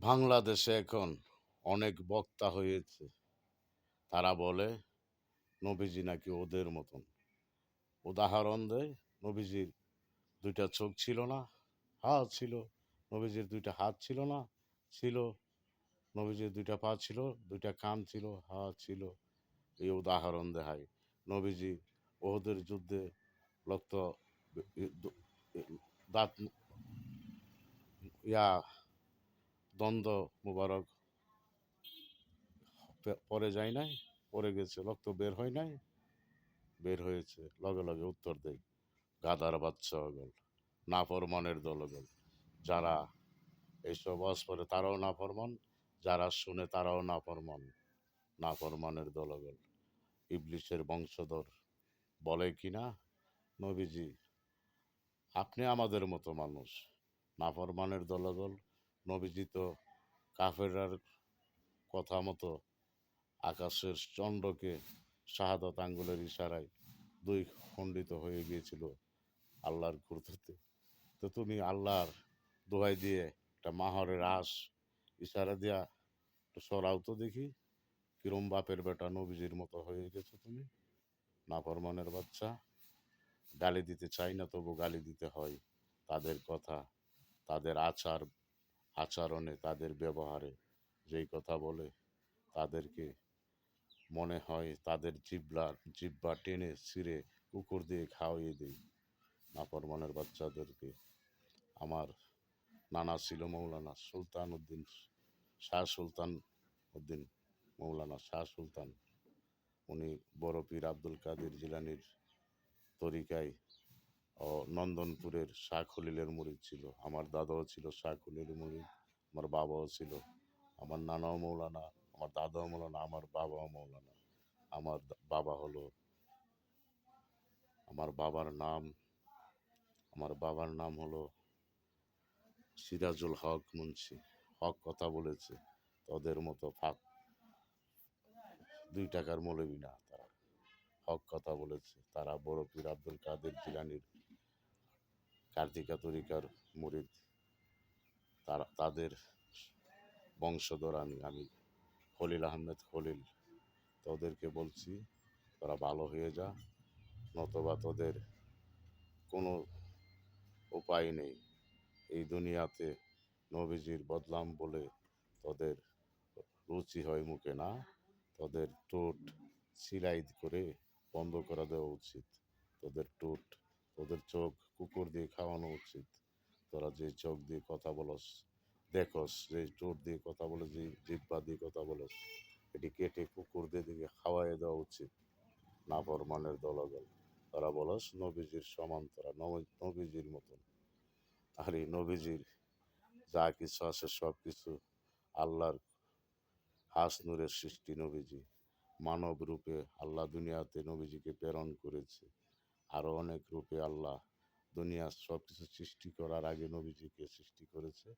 বাংলাদেশে এখন অনেক বক্তা হয়েছে। তারা বলে নবীজি নাকি ওদের মতন। উদাহরণ দেয়, নবীজির ২ টা চোখ ছিল না? হ্যাঁ ছিল। নবীজির ২ টা হাত ছিল না? ছিল। নবীজির ২ টা পা ছিল? ২ টা কান ছিল? হ্যাঁ ছিল। এই উদাহরণ দেখায়। নবীজি ওহুদের যুদ্ধে রক্ত ই দু ই দাঁত ইয়া দ্বন্দ্ব মোবারক পড়ে যায় নাই? পড়ে গেছে। রক্ত বের হয় নাই? বের হয়েছে। লগে, লগে উত্তর দেই, গাধার বাচ্চা ওগল, নাফরমানের দল ওগল। যারা এইসব ওয়াজ করে তারাও নাফরমান, যারা শুনে তারাও নাফরমান, নাফরমানের দল ওগল। ইবলিসের বংশধর বলে কিনা, নবীজি আপনি আমাদের মতো মানুষ, নাফরমানের দলগল। নবীজি তো কাফেররার কথা মতো আকাশের চন্দ্রকে শাহাদত আঙ্গুলের ইশারায় ২ খণ্ডিত হয়ে গিয়েছিল আল্লাহর কুদরতে। তো তুমি আল্লাহর দোহাই দিয়ে একটা মাহরের আঁশ ইশারা দিয়া একটু সরাও তো দেখি, কিরম বাপের বেটা নবীজির মতো হয়ে গেছো তুমি, নাফরমানের বাচ্চা। গালি দিতে চাই না, তবু গালি দিতে হয়। তাদের কথা, তাদের আচরণে, তাদের ব্যবহারে যেই কথা বলে, তাদেরকে মনে হয় তাদের জিহ্বা টেনে ছিঁড়ে কুকুর দিয়ে খাওয়িয়ে দেই নাফরমানের বাচ্চাদেরকে। আমার নানা ছিল মৌলানা সুলতান উদ্দিন, শাহ সুলতান উদ্দিন, মৌলানা শাহ সুলতান। উনি বড় পীর আব্দুল কাদের জিলানির তরিকায় ও নন্দনপুরের শাহ খলিলের মুরিদ ছিল। আমার দাদাও ছিল শাহ খলিলের মুরিদ, আমার বাবাও ছিল। আমার নানাও মৌলানা, আমার দাদাও মৌলানা, আমার বাবাও মৌলানা। আমার বাবা হলো, আমার বাবার নাম আমার বাবার নাম হলো সিরাজুল হক মুন্সি। হক কথা বলেছে, তোদের মতো ২ টাকার মৌলবি না তারা। হক কথা বলেছে। তারা বড় পীর আব্দুল কাদের জিলানির কার্তিকা তরিকার মুরিদ। তাদের বংশধর আমি খলিল আহমেদ খলিল। তোদেরকে বলছি, তোরা ভালো হয়ে যা, নতবা তোদের কোনো উপায় নেই। এই দুনিয়াতে নবীজির বদলাম বলে তোদের রুচি হয় মুখে না, তোদের ঠোঁট সিলাই করে বন্ধ করে দেওয়া উচিত। তোদের ঠোঁট, তোদের চোখ কুকুর দিয়ে খাওয়ানো উচিত। তোরা যে চোখ দিয়ে কথা বলস, দেখস, যে ঠোঁট দিয়ে কথা বলে, যে জিহ্বা দিয়ে কথা বলস, এটি কেটে কুকুরদের দিকে খাওয়াই দেওয়া উচিত। নাফরমানের দলগল। তারা বলস নবীজির সমান, তারা নবীজির মতন। আর এই নবীজির যা কিছু আছে সব কিছু আল্লাহর হাস নূরের সৃষ্টি নবীজি। মানব রূপে আল্লাহ দুনিয়াতে নবীজিকে প্রেরণ করেছে। আরও অনেক রূপে আল্লাহ দুনিয়ার সব কিছু সৃষ্টি করার আগে নবীজিকে সৃষ্টি করেছে।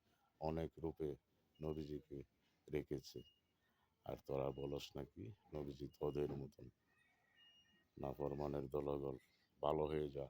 অনেক রূপে নবীজিকে রেখেছে। আর তোরা বলস নাকি নবীজি তোদের মতন। নাফরমানের দলগল, ভালো হয়ে যা।